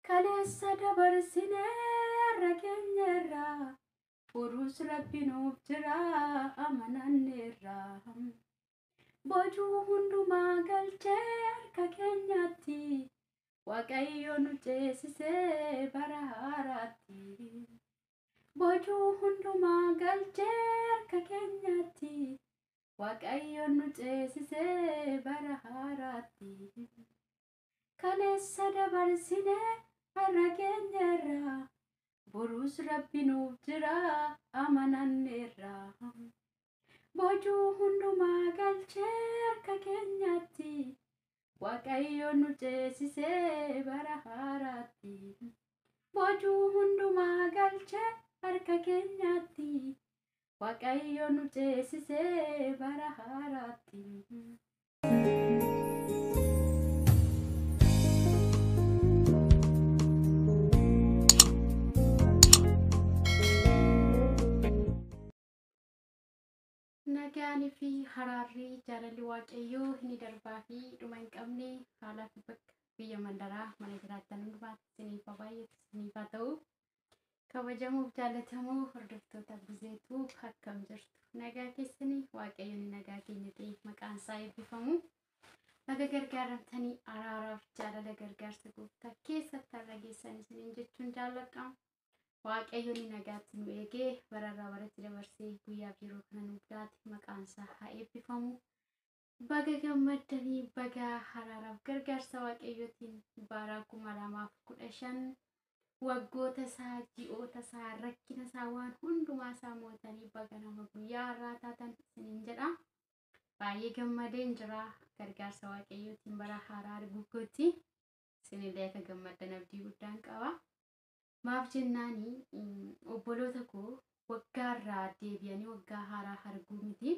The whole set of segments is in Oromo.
kaleessa dabarsinee har'a keenyarraa Urus rabbi nuuf jira amananneerraa Bojuu hundumaa galchee harka keenyatti Waaqayyo nu ceesisee bara haaraatti Bojuu hundumaa galchee harka keenyatti Waaqayyo nu ceesisee bara haaraatti Kaleessa dabarsinee har'a keenyarraa Urus rabbi nuuf jira amananneerraa Bojuu hundumaa galchee harka keenyatti Waaqayyo nu ceesisee bara haaraatti Bojuu hundumaa galchee harka keenyatti Waaqayyo nu ceesisee bara haaraatti Nagaanii fi haraarri jaalalli waaqayyoo inni darbaa fi dhuma hin qabne haala fi bakka biyya mandaraa mana jiraattan hundumaatti isiniif baay'eetu isiniif haa ta'u kabajamuuf jaalatamuu hordoftoota bizeetuu akkam jirtu nagaa keessanii waaqayyoon nagaa keenya ta'e maqaan isaa eebbifamu baga gargaaramtanii araaraaf jaalala gargaarsa gooftaa keessatti har'a geessan isiniin jechuun jaalladha Waaqayyoon nagaatti nu eegee bararraa baratti dabarsee guyyaaf yeroo kana nuuf laate maqaan isaa haa eebbifamu. Baga gammaddanii baga haraaraaf gargaarsa waaqayyootiin bara 2015 waggoota isaa ji'oota isaa rakkina isaa waan hundumaa isaa mootanii baga nama guyyaa har'aa taatan isiniin jedha. Baay'ee gammadeen jira gargaarsa waaqayyootiin bara haaraa arguutti isinillee akka gammaddan abdii guddaan qaba. Maaf jennaani obboloota koo waggaarraa deebi'anii waggaa haaraa arguu miti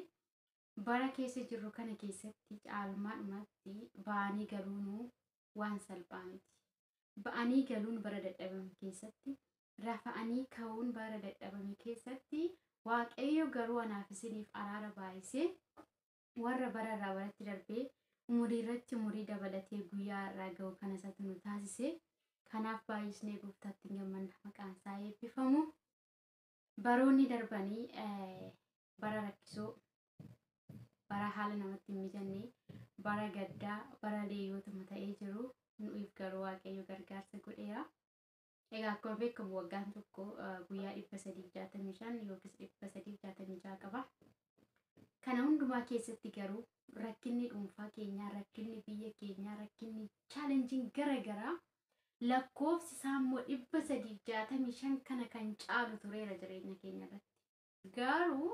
bara keessa jirru kana keessatti caalmaadhumatti ba'anii galuun waan salphaa miti ba'anii galuun bara dadhabame keessatti rafa'anii ka'uun bara dadhabame keessatti waaqayyo garuu anaaf isiniif araara baay'isee warra bararraa baratti darbee umurii irratti umurii dabalatee guyyaa irraa ga'u kana isatu nu taasise kanaaf baay'isnee gooftaatti gammanna maqaan isaa eebbifamu baroonni darbanii bara rakkisoo bara haala namatti hin mijanne bara gaddaa bara leeyyootuma ta'ee jiru nuuf garuu waaqayyo gargaarsa godheera egaa akkuma beekamu waggaan tokko guyyaa 365 yookiis 366 qaba kana hundumaa keessatti garuu rakkinni dhuunfaa keenyaa rakkinni biyya keenyaa rakkinni chaalenjiin garagaraa lakkoofsi isaa immoo 365 kana kan caalu tureera jireenya keenya irratti garuu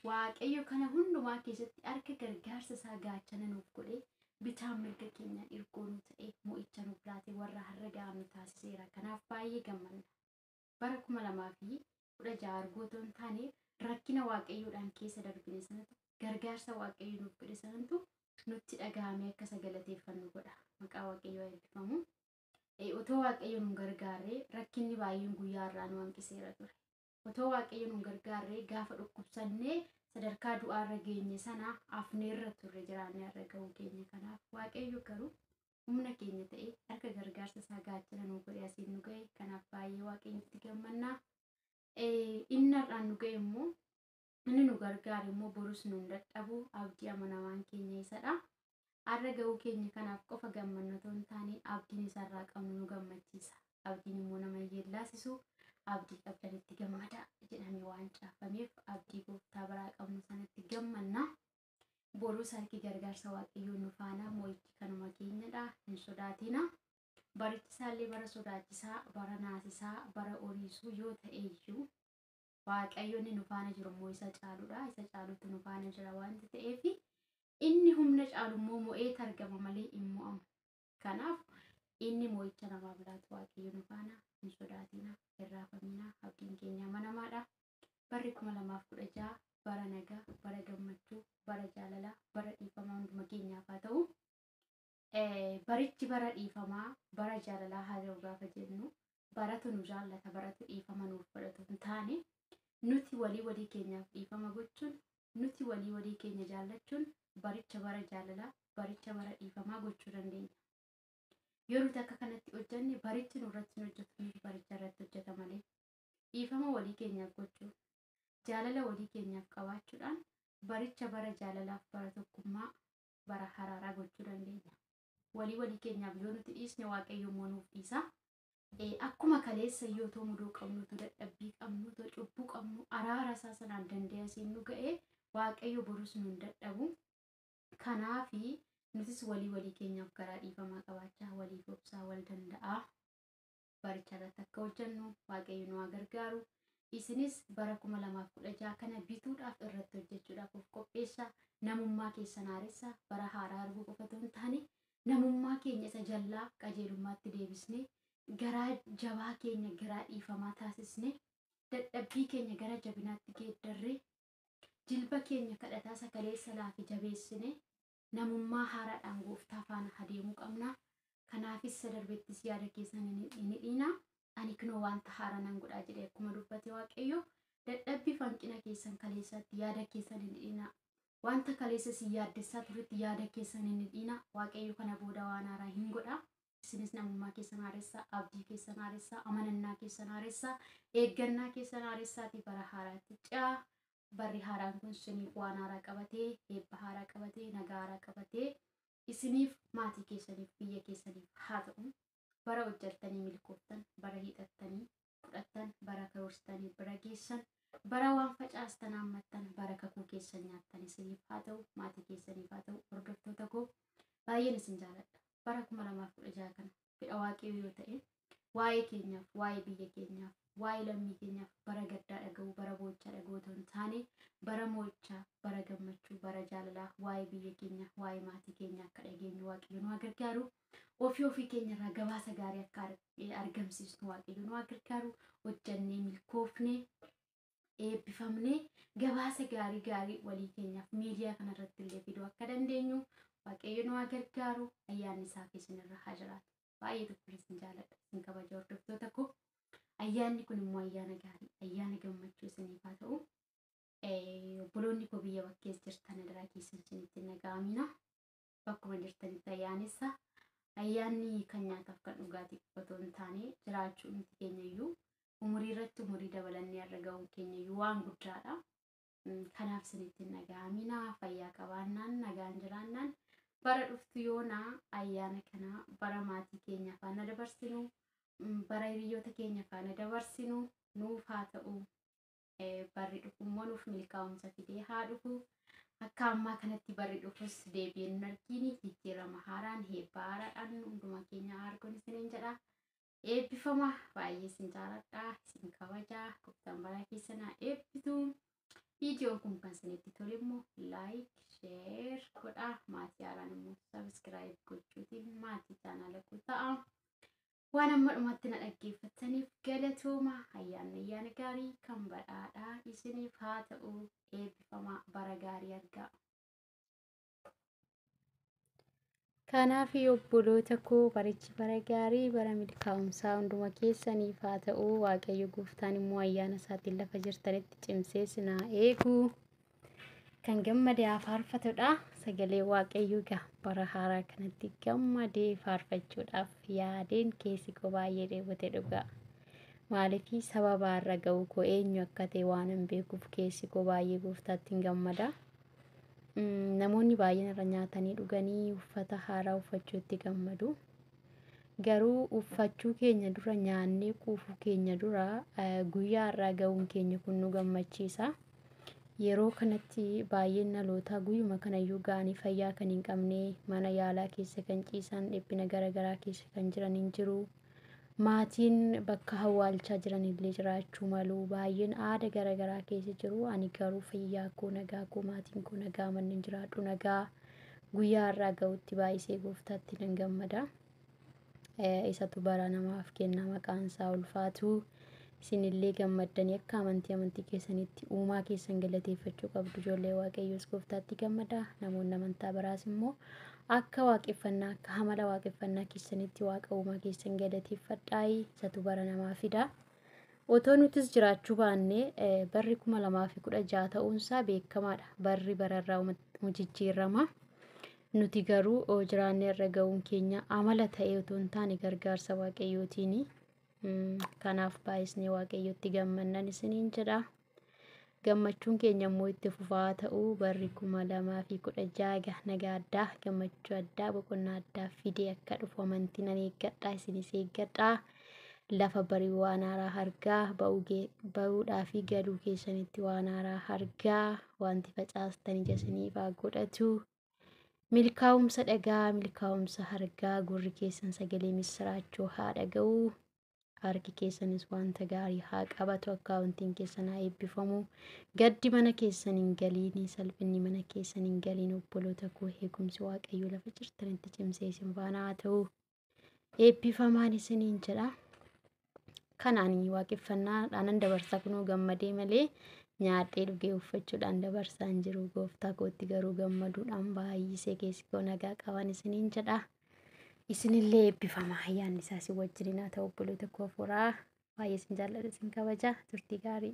waaqayyo kana hundumaa keessatti harka gargaarsa isaa gaachana nuuf godhee bitaan mirga keenya irkoo nu ta'e mo'icha nuuf laatee warra har'a ga'an nu taasiseera kanaaf baay'ee gammanna bara 2016 argootoo hin taane rakkina waaqayyoodhaan keessa darbine sanatu gargaarsa waaqayyo nuuf godhe sanatu nutti dhaga'amee akka sagalateeffannu godha maqaa waaqayyoo eebbifamu otoo waaqayyo nu gargaaree rakkinni baay'een guyyaa irraa nu hanqiseera ture otoo waaqayyo nu gargaaree gaafa dhukkubsannee sadarkaa du'aa irra geenye sana afneerra turre jiraannee har'a ga'uu keenya kanaaf waaqayyo garuu humna keenya ta'e harka gargaarsa isaa gaachana nu godhe asiin nu ga'e kanaaf baay'ee waaqayyotti gammannaa inni har'aan nu ga'e immoo inni nu gargaare immoo borus nu hin dadhabu abdii amanamaan keenya isadha har'a ga'uu keenya kanaaf qofa gammannatoo hin taane abdiin isarraa qabnu nu gammachiisa abdiin immoo nama yeellaasisu abdii qabdanitti gammada jedhamee waan caafameef abdii gooftaa biraa qabnu sanatti gammanna borus harki gargaarsa waaqayyoo nu faana mo'ichi kanuma keenyadha hin sodaatina barichi isaallee bara sodaachisaa bara naasisaa bara oriisuu yoo ta'e iyyuu waaqayyoon nu faana jiru immoo isa caaludha isa caalutti nu faana jira waan ta'eef inni humna caalu immoo mo'ee argama malee hin mo'amu kanaaf inni mo'icha namaaf laatu waaqayyo nu faana hin sodaatina irraafamina abdiin keenya amanamaadha barri 2016 bara nagaa bara gammachuu bara jaalalaa bara dhiifamaa hunduma keenyaaf haa ta'u barichi bara dhiifamaa bara jaalalaa haa ta'u gaafa jennu baratu nu jaallata baratu dhiifama nuuf fudhatu hin taane nuti walii keenyaaf dhiifama gochuun nuti walii keenya jaallachuun baricha bara jaalalaa baricha bara dhiifamaa gochuu dandeenya yoo nuti akka kanatti hojjenne barichi nurratti hojjetu nuti baricha irratti hojjeta malee dhiifama walii keenyaaf gochuu jaalala walii keenyaaf qabaachuudhaan baricha bara jaalalaaf bara tokkummaa bara haraaraa gochuu dandeenya. Walii keenyaaf yoo nuti dhiisne waaqayyo immoo nuuf dhiisa. Akkuma kaleessa yoo too muduu qabnu too dadhabbii qabnu too cubbuu qabnu araara isaa sanaan danda'asiin nu ga'ee waaqayyo borus nu hin dadhabu. Kanaafi nutis walii keenyaaf garaa dhiifamaa qabaachaa waliif obsaa wal danda'aa baricha irratti akka hojjennu waaqayyo nu haa gargaaru. Isinis bara 2016 kana bituudhaaf irratti hojjechuudhaaf of qopheessaa. Namummaa keessan haaressaa bara haaraa arguu qofa otoo hin taane namummaa keenya isa jallaa qajeelummaatti deebisnee garaa jabaa keenya garaa dhiifamaa taasisnee dadhabbii keenya gara jabinaatti geeddarree jilba keenya kadhataa sakaleessa laafi jabeessinee namummaa haaraadhaan gooftaa faana adeemuu qabna. Kanaafis sadarbettis yaada keessan hin dhiina. Ani kunoo wanta haaraa nan godhaa jedhee akkuma dubbate waaqayyo dadhabbii hanqina keessan kaleessatti yaada keessan hin dhiina. Wanta kaleessa si yaaddessaa turetti yaada keessan hin dhiina. Waaqayyo kana booda waan haaraa hin godha. Isinis namummaa keessan haaressaa, abdii keessan haaressaa, amanannaa keessan haaressaa, eeggannaa keessan haaressaa bara haaraatti ce'aa. Barri haaraan kun isiniif waan haaraa qabatee, eebba haaraa qabatee, nagaa haaraa qabatee isiniif maatii keessaniif biyya keessaniif haa ta'u. Bara hojjettanii milkooftan, bara hiixattanii fudhattan, bara karoorsitanii bira geessan, bara waan facaastan haammattan, bara kakuu keessan nyaattan isiniif haa ta'u, maatii keessaniif haa ta'u. Hordoftoota koo baay'een isin jaalladha. Bara 2016 kana fedha waaqayyo yoo ta'e waa'ee keenyaaf, waa'ee biyya keenyaaf, waa'ee lammii keenyaaf bara gaddaa dhaga'u, bara boochaa dhaga'u otoo hin taane bara mo'ichaa, bara gammachuu, bara jaalalaa waa'ee biyya keenyaa, waa'ee maatii keenyaa akka dhageenyu waaqayyo nu haa gargaaru. Ofii keenyarraa gabaasa gaarii akka argamsiisnu waaqayyo nu haa gargaaru. Hojjannee milkoofnee eebbifamnee gabaasa gaarii walii keenyaaf miidiyaa kanarratti illee fiduu akka dandeenyu waaqayyo nu haa gargaaru. Ayyaanni isaa keessanirra haa jiraatu. Baay'ee tokko isin jaalladha, isin kabaja hordoftoota koo. Ayyaanni kun immoo ayyaana gaarii, ayyaana gammachuu isiniif haa ta'u. Obboloonni koo biyya bakkees jirtan adaraa keessan isinitti naga'amina. Bakkuma jirtanitti ayyaanessa. Ayyaanni kan nyaataaf kan dhugaatii otoo hin taane jiraachuu nuti keenyayyuu umurii irratti umurii dabalannee irra ga'uun keenyayyuu waan guddaadha. Kanaaf isinitti naga'amina. Fayyaa qabaannaan nagaan jiraannaan bara dhuftu yoonaa ayyaana kana bara maatii keenya faana dabarsinu, bara hiriyoota keenya faana dabarsinu nuuf haa ta'u. Barri dhufu immoo nuuf milkaa'umsa fidee haa dhufu. Akka ammaa kanatti barri dhufus deebi'ee hin argini. Jijjiirama haaraan, eebba haaraadhaan hunduma keenya arguun isiniin jedha. Eebbifama. Baay'ee isin jaalladha, isin kabajaa. Gooftaan bara keessan haa eebbisu. Viidiyoon kun kan isinitti tole immoo laayik, sheer godhaa. Maatii haaraan immoo sabiskiraayib gochuutiin maatii chaanala koo ta'a. Waan amma dhumatti na dhaggeeffattaniif galatooma. Ayyaana gaarii kan badhaadhaa isiniif haa ta'u. Eebbifama. Bara gaarii argaa. Kanaaf obboloota koo barichi bara gaarii, bara milkaa'umsaa hunduma keessaniif haa ta'u. Waaqayyo gooftaan immoo ayyaana isaatiin lafa jirtanitti cimsee sinaa eegu. Kan gammade haa faarfatudha. Sagalee waaqayyo bara haaraa kanatti gammadee faarfachuudhaaf yaadeen keessi koo baay'ee dheebote dhugaa. Maaliifii sababa irra ga'u koo eenyu akka ta'e waan hin beekuuf keessi koo baay'ee gooftaatti hin gammada. Namoonni baay'een irra nyaatanii dhuganii uffata haaraa uffachuutti gammadu. Garuu uffachuu keenya dura nyaannee quufuu keenya dura guyyaa irraa ga'uun keenya kun nu gammachiisa. Yeroo kanatti baay'een dhalootaa guyyuma kanayyuu ga'anii fayyaa kan hin qabne, mana yaalaa keessa kan ciisan, dhiphina garaagaraa keessa kan jiran hin jiru. Maatiin bakka awwaalchaa jiran illee jiraachuu malu. Baay'een aada garaagaraa keessa jiru. Ani garuu fayyaa koo nagaa koo maatiin koo nagaa manni jiraadhu nagaa guyyaa irraa ga'utti baay'isee gooftaatti nan gammada. Isatu bara namaaf kenna maqaan isaa ulfaatu. Isinillee gammaddanii akka amantii keessanitti uumaa keessan galateeffachuu qabdu. Ijoollee waaqayyoos gooftaatti gammada. Namoonni amantaa biraas immoo akka waaqeffannaa, akka amala waaqeffannaa keessanitti waaqa uumaa keessan galateeffadhaa. Isatu bara namaa fida. Otoo nutis jiraachuu baannee barri 2016 ta'uunsaa beekamaadha. Barri bararraa jijjiirama. nuti garuu jiraannee irra ga'uun keenya amala ta'ee otoo hin taane gargaarsa waaqayyootiini. Kanaaf baay'isnee waaqayyotti gammannan isiniin jedha. Gammachuun keenya immoo itti fufaa ta'uu barri 2016 nagaa addaa gammachuu addaa boqonnaa addaa fidee akka dhufu amantii nan eeggadha, isinis eeggadha. Lafa barii waan haaraa argaa ba'uudhaa fi galuu keessanitti waan haaraa argaa, wanti facaastan ija isiniif haa godhatu. Milkaa'umsa dhagaa, milkaa'umsa argaa, gurri keessan sagalee misiraachoo haa dhaga'u. Harki keessanis wanta gaarii haa qabatu, akkaawuntiin keessan haa eebbifamu. Gaddi mana keessan hin galiin, salphinni mana keessan hin galiin. Obboloota koo eegumsi waaqayyoo lafa jirtanitti cimsee isin faana haa ta'u. Eebbifamaan isiniin jedha. Kanaan waaqeffannaadhaan dabarsaa kunuu gammadee malee nyaadhee dhugee uffachuudhaan dabarsaa hin jiru. Gooftaa kootti garuu gammaduudhaan baay'isee keessi koo nagaa qaban isiniin jedha. Isinillee eebbifamaa, ayyaanni isaa isin wajjin haa ta'u. Obboloota koo hafuuraa baay'ee isin jaalladha, isin kabaja. Turtii gaarii.